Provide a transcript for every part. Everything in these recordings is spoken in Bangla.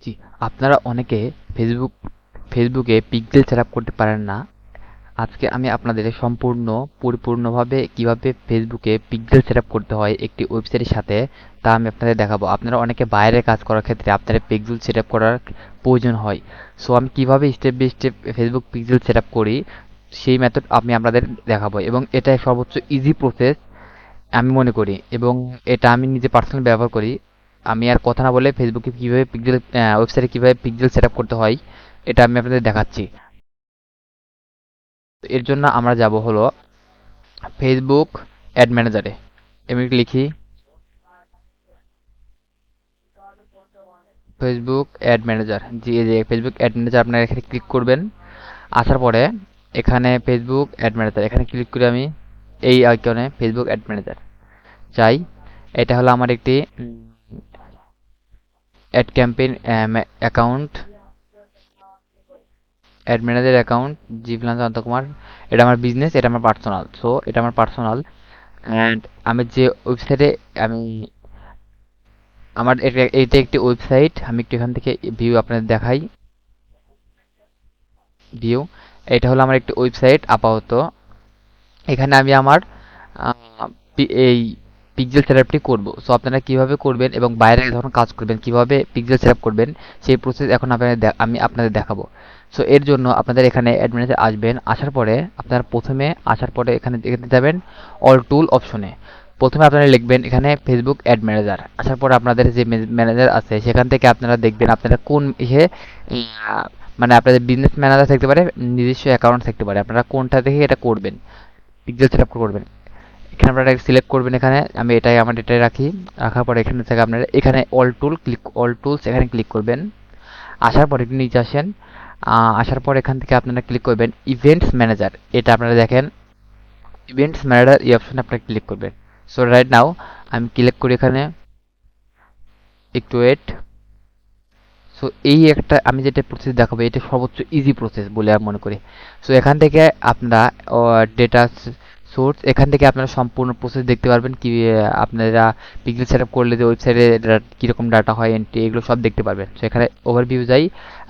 জি, আপনারা অনেকে ফেসবুকে পিক্সেল সেটআপ করতে পারেন না। আজকে আমি আপনাদের পরিপূর্ণভাবে কিভাবে ফেসবুকে পিক্সেল সেটআপ করতে হয় একটি ওয়েবসাইটের সাথে, তা আমি আপনাদের দেখাবো। আপনারা অনেকে বাইরে কাজ করার ক্ষেত্রে আপনাদের পিক্সেল সেটআপ করার প্রয়োজন হয়। সো আমি কিভাবে step by step Facebook pixel setup করি সেই মেথড আমি আপনাদের দেখাবো, এবং এটা সর্বোচ্চ ইজি প্রসেস আমি মনে করি, এবং এটা আমি নিজে পার্সোনালি ব্যবহার করি। আমি আর কথা না বলে ফেসবুকে কিভাবে পিক্সেল ওয়েবসাইটে কিভাবে পিক্সেল সেটআপ করতে হয় এটা আমি আপনাদের দেখাচ্ছি। তো এর জন্য আমরা যাব হলো ফেসবুক অ্যাড ম্যানেজারে। আমি লিখি ফেসবুক অ্যাড ম্যানেজার। জি, এই যে ফেসবুক অ্যাড ম্যানেজার, আপনারা এখানে ক্লিক করবেন। আসার পরে এখানে ফেসবুক অ্যাড ম্যানেজার এখানে ক্লিক করে আমি এই আইকনে ফেসবুক অ্যাড ম্যানেজার চাই। এটা হলো আমার একটি ad campaign account, ad manager account, G freelancer Anto Kumar. এটা আমার বিজনেস, এটা আমার পার্সোনাল। সো এটা আমার পার্সোনাল। অ্যান্ড আমি যে ওয়েবসাইটে আমি আমার এটা একটি ওয়েবসাইট। আমি একটু এখান থেকে ভিউ আপনাদের দেখাই। ভিউ, এটা হলো আমার একটি ওয়েবসাইট আপাতত। এখানে আমি আমার এই পিক্সেল সেটআপটি করব। সো আপনারা কিভাবে করবেন এবং বাইরে যখন কাজ করবেন কিভাবে পিক্সেল সেটআপ করবেন সেই প্রসেস এখন আমি আপনাদের দেখাবো। সো এর জন্য আপনাদের এখানে অ্যাডমিনে আসবেন। আসার পরে আপনারা প্রথমে আসার পরে এখানে এখানে যাবেন অল টুল অপশনে। প্রথমে আপনারা লিখবেন এখানে ফেসবুক অ্যাড ম্যানেজার। আসার পরে আপনাদের যে ম্যানেজার আছে সেখান থেকে আপনারা দেখবেন আপনারা কোন ইসে মানে আপনাদের বিজনেস ম্যানেজার থাকতে পারে, নিজস্ব অ্যাকাউন্ট থাকতে পারে, আপনারা কোনটা থেকে এটা করবেন, পিক্সেল সেটআপ করবেন। এখানে আপনারা সিলেক্ট করবেন। এখানে আমি আমার এটাই রাখি। রাখার পরে এখানে থেকে আপনারা এখানে অল টুলস এখানে ক্লিক করবেন। আসার পরে একটু নিচে আসেন। আসার পর এখান থেকে আপনারা ক্লিক করবেন ইভেন্টস ম্যানেজার। এটা আপনারা দেখেন ইভেন্টস ম্যানেজার, এই অপশনে আপনারা ক্লিক করবেন। সো রাইট নাও আমি ক্লিক করি এখানে, একটু ওয়েট। সো এই একটা আমি যেটা প্রসেস দেখাবো এটা সর্বোচ্চ ইজি প্রসেস বলে আমি মনে করি। সো এখান থেকে আপনারা ডেটা সোর্স, এখান থেকে আপনারা সম্পূর্ণ প্রসেস দেখতে পারবেন। কি আপনারা পিক্সেল সেটআপ করলে যে ওয়েবসাইটে কীরকম ডাটা হয়, এন্ট্রি, এগুলো সব দেখতে পারবেন। সো এখানে ওভারভিউ যাই,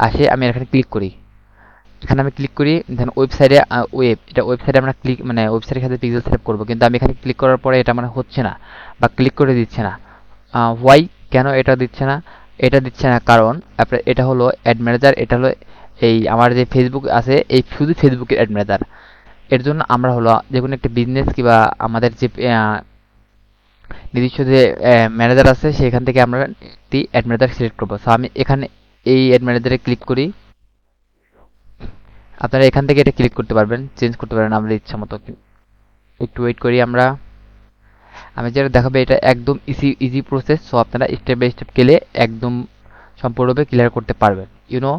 আসে আমি এখানে ক্লিক করি। এখানে আমি ক্লিক করি, দেন ওয়েবসাইটে এটা ওয়েবসাইটে আমরা ক্লিক মানে ওয়েবসাইটের সাথে পিক্সেল সেটআপ করবো, কিন্তু আমি এখানে ক্লিক করার পরে এটা মানে হচ্ছে না বা ক্লিক করে দিচ্ছে না। হোয়াই, কেন এটা দিচ্ছে না? এটা দিচ্ছে না কারণ আপনার এটা হলো অ্যাড ম্যানেজার, এটা হলো এই আমার যে ফেসবুক আছে এই শুধু ফেসবুকের অ্যাড ম্যানেজার। এর জন্য আমরা হলো যে কোনো একটা বিজনেস কিংবা আমাদের যে নিজস্ব যে ম্যানেজার আছে সেখান থেকে আমরা একটি অ্যাড ম্যানেজার সিলেক্ট করবো। সো আমি এখানে এই অ্যাড ম্যানেজারে ক্লিক করি। আপনারা এখান থেকে এটা ক্লিক করতে পারবেন, চেঞ্জ করতে পারবেন আমাদের ইচ্ছা মতো। একটু ওয়েট করি আমরা। আমি যেটা দেখাবো এটা একদম ইজি প্রসেস। সো আপনারা স্টেপ বাই স্টেপ গেলে একদম সম্পূর্ণভাবে ক্লিয়ার করতে পারবেন, ইউনো।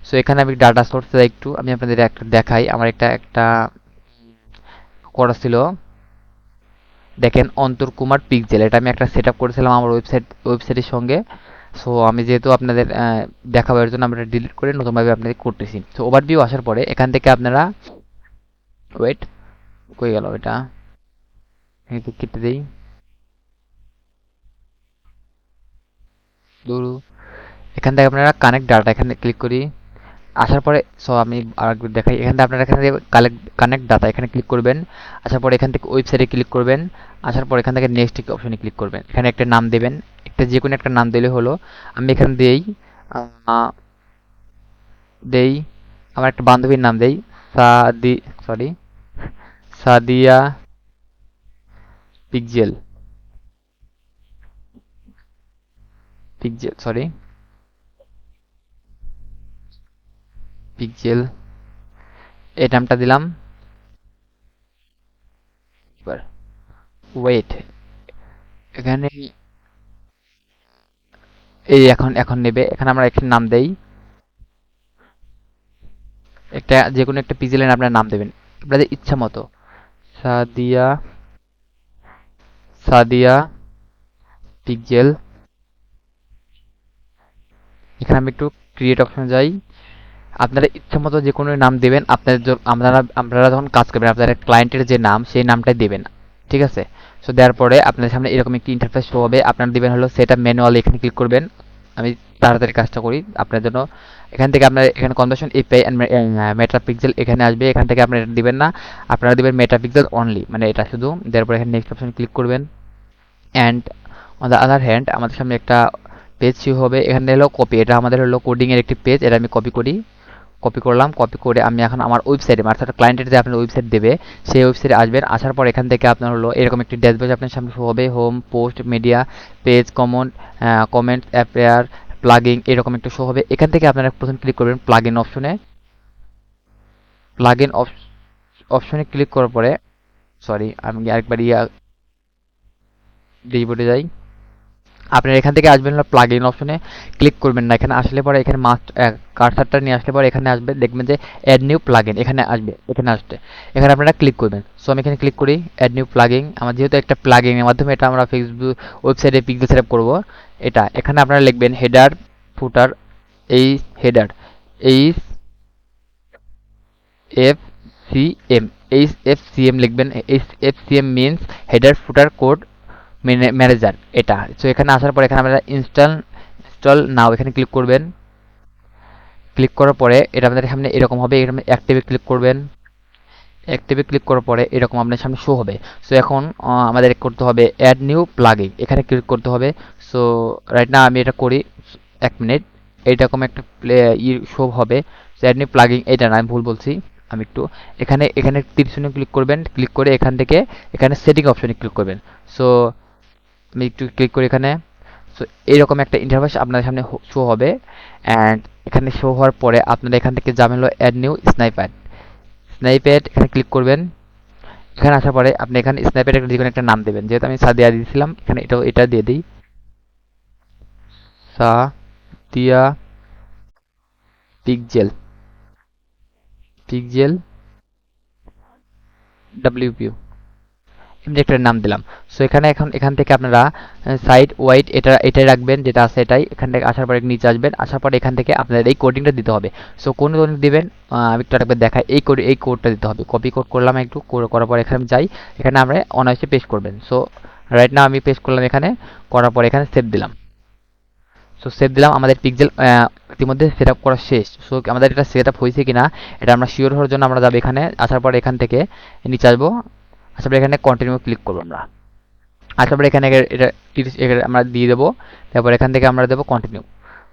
সো এখানে আমি ডাটা সোর্স একটু আমি আপনাদের একটা দেখাই। আমার একটা করা ছিল, দেখেন অন্তর কুমার পিক্সেল। এটা আমি একটা সেট আপ করেছিলাম আমার ওয়েবসাইটের সঙ্গে। সো আমি যেহেতু আপনাদের দেখাবো এর জন্য আমরা ডিলিট করে নতুনভাবে আপনাদের করতেছি। সো ওভারভিউ আসার পরে এখান থেকে আপনারা ওয়েট, কই গেল এটা, কেটে দিই দূর। এখান থেকে আপনারা কানেক্ট ডাটা এখানে ক্লিক করি। আসার পরে সো আমি আরেকবার দেখাই। এখান থেকে আপনারা এখানে কানেক্ট ডাটা এখানে ক্লিক করবেন। আসার পরে এখান থেকে ওয়েবসাইটে ক্লিক করবেন। আসার পর এখান থেকে নেক্সট অপশনে ক্লিক করবেন। এখানে একটা নাম দেবেন, একটা যে কোনো একটা নাম দিলে হলো। আমি এখানে আহ, দেই আমার একটা বান্ধবীর নাম দেই, সাদি sorry Sadia pixel, sorry pixel, এই নামটা দিলাম। এবার ওয়েট, এখানে এই এখন এখন নেবে। এখানে আমরা একটা নাম দেই, একটা যে কোনো একটা পিক্সেলের আপনার নাম দেবেন আপনাদের ইচ্ছা মতো। সাদিয়া, সাদিয়া পিক্সেল। এখানে আমি একটু ক্রিয়েট অপশনে যাই। আপনারা ইচ্ছা মতো যে কোনো নাম দেবেন। আপনারা যখন কাজ করবেন আপনাদের ক্লায়েন্টের যে নাম সেই নামটাই দেবেন, ঠিক আছে? সো দেওয়ার পরে আপনাদের সামনে এরকম একটি ইন্টারফেস শো হবে। আপনারা দিবেন হলো সেট আপ ম্যানুয়াল, এখানে ক্লিক করবেন। আমি তাড়াতাড়ি কাজটা করি আপনার জন্য। এখান থেকে আপনার এখানে conversion API and Meta pixel এখানে আসবে, এখান থেকে আপনারা এটা দিবেন না, আপনারা দিবেন মেটা পিক্সেল অনলি, মানে এটা শুধু। তারপর এখানে নেক্সট অপশন ক্লিক করবেন। And on the other hand আমাদের সামনে একটা পেজ শুরু হবে। এখানে হলো কপি, এটা আমাদের হলো কোডিং এর একটি পেজ, এটা আমি কপি করি। কপি করলাম, কপি করে আমি এখন আমার ওয়েবসাইটে, অর্থাৎ ক্লায়েন্টের যে আপনার ওয়েবসাইট দেবে সেই ওয়েবসাইটে আসবেন। আসার পর এখান থেকে আপনার হলো এরকম একটি ড্যাশবোর্ড আপনার সামনে শো হবে। Home, post, media, page, comment, appear, plugging, এরকম একটা শো হবে। এখান থেকে আপনারা প্রথম ক্লিক করবেন প্লাগইন অপশনে। প্লাগইন অপশনে ক্লিক করার পরে, সরি আমি আরেকবার ড্যাশবোর্ডে যাই। আপনার এখান থেকে আসবেন হলো প্লাগইন অপশনে, ক্লিক করবেন না। এখানে আসলে পরে এখানে মাস্ট কার্সারটা নিয়ে আসলে পরে এখানে আসবে, দেখবেন যে অ্যাড নিউ প্লাগইন এখানে আসবে। এখানে আসতে এখানে আপনারা ক্লিক করবেন। সো আমি এখানে ক্লিক করি অ্যাড নিউ প্লাগইন। আমার যেহেতু একটা প্লাগইন এর মাধ্যমে এটা আমরা ফেসবুক ওয়েবসাইটে পিক্সেল সেটআপ করব, এটা এখানে আপনারা লিখবেন হেডার ফুটার, এই header H F C M, H F C M লিখবেন। H F C M means header footer code manager, এটা। সো এখানে আসার পর এখানে আপনারা ইনস্টল নাও এখানে ক্লিক করবেন। ক্লিক করার পরে এটা আপনাদের সামনে এরকম হবে, এখানে অ্যাক্টিভে ক্লিক করবেন। অ্যাক্টিভে ক্লিক করার পরে এরকম আপনার সামনে শো হবে। সো এখন আমাদের করতে হবে অ্যাড নিউ প্লাগইন, এখানে ক্লিক করতে হবে। সো রাইট না আমি এটা করি, 1 মিনিট। এইরকম একটা শো হবে। সো অ্যাড নিউ প্লাগইন, এটা না আমি ভুল বলছি, আমি একটু এখানে এখানে তীরচিহ্নে ক্লিক করবেন। ক্লিক করে এখান থেকে এখানে সেটিং অপশনে ক্লিক করবেন। সো আমি একটু ক্লিক করি এখানে। সো এইরকম একটা ইন্টারফেস আপনাদের সামনে শো হবে। অ্যান্ড এখানে শো হওয়ার পরে আপনারা এখান থেকে যাবেন হলো অ্যাড নিউ স্নাইপ্যাড। স্নাইপ্যাড এখানে ক্লিক করবেন। এখানে আসার পরে আপনি এখানে স্নাইপ্যাড একটা যে কোনো একটা নাম দেবেন, যেহেতু আমি সাদিয়া দিয়েছিলাম এখানে এটা দিয়ে দিই, সাদিয়া পিকজেল, পিকজেল ডাব্লিউপিউ, এমনি একটা নাম দিলাম। সো এখানে এখন এখান থেকে আপনারা সাইড ওয়াইড এটাই রাখবেন, যেটা আছে এটাই। এখান থেকে আসার পরে নিচে আসবেন, আসার পরে এখান থেকে আপনাদের এই কোডিংটা দিতে হবে। সো কোন কোডিং দিবেন আমি একটু আরেকবার দেখাই। এই কোডটা দিতে হবে। কপি কোড করলাম একটু, করার পর এখানে আমি যাই, এখানে আমরা অনায়াসে পেস্ট করবেন। সো রাইট নাও আমি পেস্ট করলাম এখানে, করার পর এখানে সেভ দিলাম। সো সেভ দিলাম, আমাদের পিক্সেল ইতিমধ্যে সেট আপ করা শেষ। সো আমাদের এটা সেট আপ হয়েছে কিনা এটা আমরা শিওর হওয়ার জন্য আমরা যাবো এখানে। আসার পর এখান থেকে নিচে আসবো, আসার পর এখানে কন্টিনিউ ক্লিক করবো আমরা। আসার পর এখানে এটা আমরা দিয়ে দেবো। তারপর এখান থেকে আমরা দেবো কন্টিনিউ।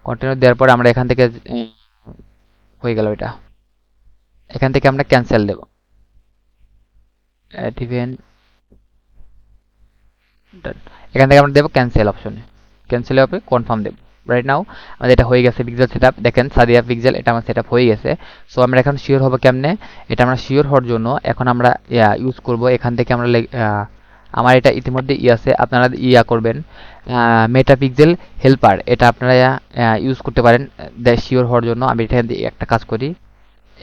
কন্টিনিউ দেওয়ার পরে আমরা এখান থেকে হয়ে গেল এটা। এখান থেকে আমরা ক্যান্সেল দেবো, ইভেন ডান। এখান থেকে আমরা দেবো ক্যান্সেল অপশনে, ক্যান্সেল হবে কনফার্ম দেবো। রাইট নাও আমাদের এটা হয়ে গেছে পিক্সেল সেটআপ। দেখেন সাদিয়া পিক্সেল এটা আমার সেটআপ হয়ে গেছে। সো আমরা এখন শিওর হবো কেমনে, এটা আমরা শিওর হওয়ার জন্য এখন আমরা ইউজ করব এখান থেকে আমরা আমার এটা ইতিমধ্যে আছে, আপনারা করবেন মেটা পিক্সেল হেল্পার, এটা আপনারা ইউজ করতে পারেন শিওর হওয়ার জন্য। আমি এখান থেকে একটা কাজ করি,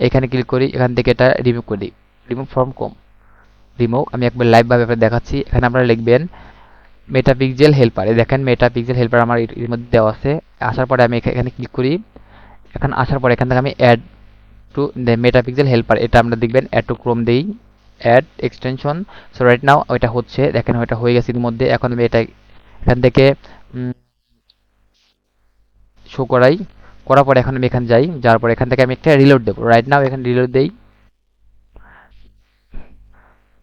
এখানে ক্লিক করি, এখান থেকে এটা রিমুভ করি, রিমুভ ফ্রম কম, রিমুভ। আমি একবার লাইভ ভাবে আপনাদের দেখাচ্ছি। এখানে আপনারা লিখবেন মেটা পিক্সেল হেল্পার, দেখেন মেটা পিক্সেল হেল্পার আমার এর মধ্যে দেওয়া আছে। আসার পরে আমি এখানে ক্লিক করি। এখন আসার পরে এখান থেকে আমি add to Meta pixel helper, এটা আমরা দেখবেন অ্যাড টু ক্রোম দেই, add extension. So right now ওইটা হচ্ছে, দেখেন ওইটা হয়ে গেছে এর মধ্যে। এখন আমি এটা এখান থেকে শো করাই, করার পরে এখন আমি এখানে যাই, যাওয়ার পরে এখান থেকে আমি একটা রিলোড দেবো। রাইট নাও এখানে রিলোড দেই,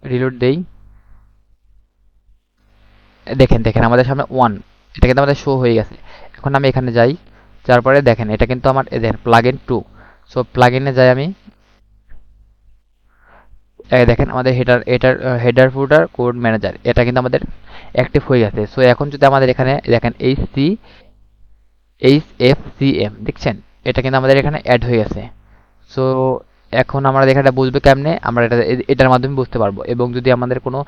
রিলোড দেই। দেখেন দেখেন আমাদের সামনে ওয়ান, এটা কিন্তু আমাদের শো হয়ে গেছে। এখন আমি এখানে যাই, যার পরে দেখেন এটা কিন্তু আমার দেখেন প্লাগইন টু। সো প্লাগইনে যাই আমি, দেখেন আমাদের হেডার ফুটার কোড ম্যানেজার, এটা কিন্তু আমাদের অ্যাক্টিভ হয়ে গেছে। সো এখন যদি আমাদের এখানে দেখেন এইচ এফ সি এম দেখছেন, এটা কিন্তু আমাদের এখানে অ্যাড হয়ে গেছে। সো এখন আমরা এটা বুঝবে কেমনে, আমরা এটার মাধ্যমে বুঝতে পারবো। এবং যদি আমাদের কোনো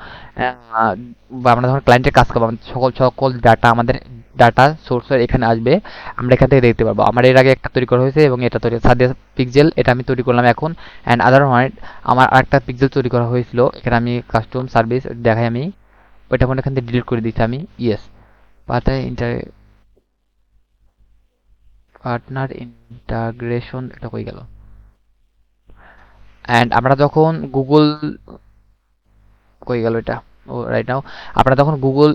বা আমরা যখন ক্লায়েন্টের কাজ করবো, সকল সকল ডাটা আমাদের ডাটা সোর্সের এখানে আসবে, আমরা এখান থেকে দেখতে পারবো। আমার এর আগে একটা তৈরি করা হয়েছে এবং এটা তৈরি সাদিয়া পিক্সেল, এটা আমি তৈরি করলাম এখন। অ্যান্ড আদার ওয়ান আমার আরেকটা পিক্সেল তৈরি করা হয়েছিল, এখানে আমি কাস্টম সার্ভিস দেখাই, আমি ওইটা মনে এখান থেকে ডিলিট করে দিচ্ছি আমি। ইয়েস, পার্টনার ইন্টাগ্রেশন, এটা হয়ে গেল। অ্যান্ড আমরা যখন গুগল কই গেল এটা, ও রাইট নাও আপনারা যখন গুগল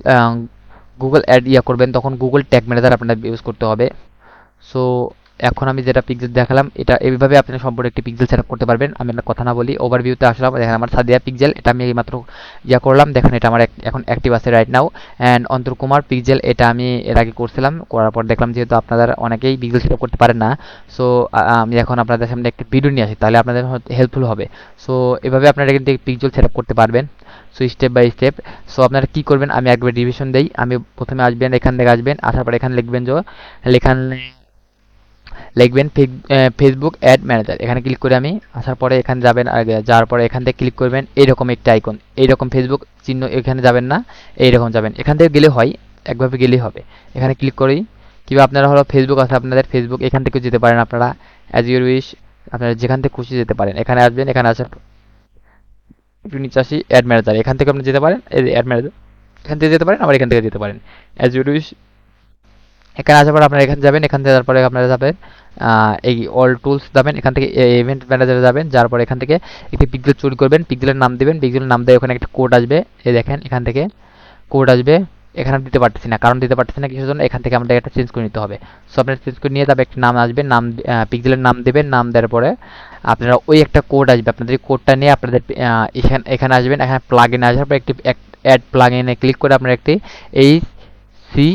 অ্যাড করবেন তখন গুগল ট্যাগ ম্যানেজার আপনারা ইউজ করতে হবে। সো এখন আমি যেটা পিক্সেল দেখালাম এটা এইভাবে আপনি সম্পূর্ণ একটি পিক্সেল সেটআপ করতে পারবেন। আমি আপনার কথা না বলি ওভারভিউতে আসলাম, দেখেন আমার সাদিয়া পিক্সেল, এটা আমি এইমাত্র করলাম, দেখেন এটা আমার এখন অ্যাক্টিভ আছে রাইট নাও। অ্যান্ড অন্তর্কুমার পিক্সেল, এটা আমি এর আগে করছিলাম, করার পর দেখলাম যেহেতু আপনারা অনেকেই পিক্সেল সেটআপ করতে পারেন না, সো আমি এখন আপনাদের সামনে একটি ভিডিও নিয়ে আসি, তাহলে আপনাদের হেল্পফুল হবে। সো এভাবে আপনারা কিন্তু পিক্সেল সেটআপ করতে পারবেন, so step by step. So আপনারা কি করবেন আমি একবার রিভিশন দেই। আমি প্রথমে আসবেন, এখান থেকে আসবেন, আসার পর এখানে লিখবেন যে লেখান লিখবেন ফেসবুক অ্যাড ম্যানেজার, এখানে ক্লিক করে আমি আসার পরে এখানে যাবেন, যাওয়ার পরে এখান থেকে ক্লিক করবেন এইরকম একটা আইকন, এইরকম ফেসবুক চিহ্ন, এখানে যাবেন না, এইরকম যাবেন, এখান থেকে গেলে হয়, একভাবে গেলেই হবে। এখানে ক্লিক করেই কিংবা আপনারা হলো ফেসবুক আছে আপনাদের, ফেসবুক এখান থেকে যেতে পারেন আপনারা, অ্যাজ ইউর উইশ, আপনারা যেখান থেকে খুশি যেতে পারেন। এখানে আসবেন, এখানে আসার একটু নিচে আসি, অ্যাড ম্যানেজার, এখান থেকে আপনি যেতে পারেন, এই অ্যাড ম্যানেজার এখান থেকে যেতে পারেন, আবার এখান থেকে যেতে পারেন, অ্যাজ ইউর উইশ। এখানে আসার পর আপনারা এখানে যাবেন, এখান থেকে যাওয়ার পরে আপনারা যাবেন এই অল টুলস যাবেন, এখান থেকে ইভেন্ট ম্যানেজারে যাবেন, যাওয়ার পরে এখান থেকে একটি পিক্সেল চুরি করবেন, পিক্সেলের নাম দিবেন, পিক্সেলের নাম দিয়ে ওখানে একটা কোড আসবে, এই দেখেন এখান থেকে কোড আসবে। এখানে আমি দিতে পারতেছি না, কারণ দিতে পারতেছি না কিসের জন্য, এখান থেকে আমাদের একটা চেঞ্জ করে নিতে হবে। সো আপনারা চেঞ্জ করে নিয়ে তারপর একটা নাম আসবে, নাম পিক্সেলের নাম দেবেন, নাম দেওয়ার পরে আপনারা ওই একটা কোড আসবে, আপনাদের এই কোডটা নিয়ে আপনাদের এখানে এখানে আসবেন, এখানে প্লাগ ইন আসার পর একটি অ্যাড প্লাগ ইনে ক্লিক করে আপনারা একটি H C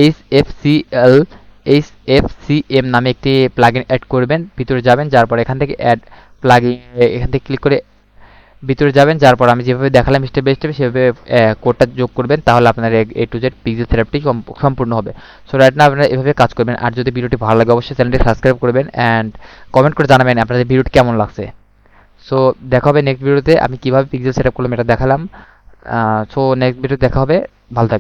H F C M নামে একটি প্লাগইন অ্যাড করবেন, ভিতরে যাবেন, যার পর এখান থেকে অ্যাড প্লাগইন, এখান থেকে ক্লিক করে ভিতরে যাবেন, যার পর আমি যেভাবে দেখালাম স্টেপ বাই স্টেপ সেভাবে কোডটা যোগ করবেন, তাহলে আপনার এ টু জেড পিক্সেল থেরাপি সম্পূর্ণ হবে। সো রাইট না আপনারা এভাবে কাজ করবেন। আর যদি ভিডিওটি ভালো লাগে অবশ্যই চ্যানেলটি সাবস্ক্রাইব করবেন অ্যান্ড কমেন্ট করে জানাবেন আপনাদের ভিডিওটি কেমন লাগছে। সো দেখা হবে নেক্সট ভিডিওতে, আমি কিভাবে পিক্সেল সেটআপ করলাম এটা দেখালাম। সো নেক্সট ভিডিও দেখা হবে, ভালো থাকবেন।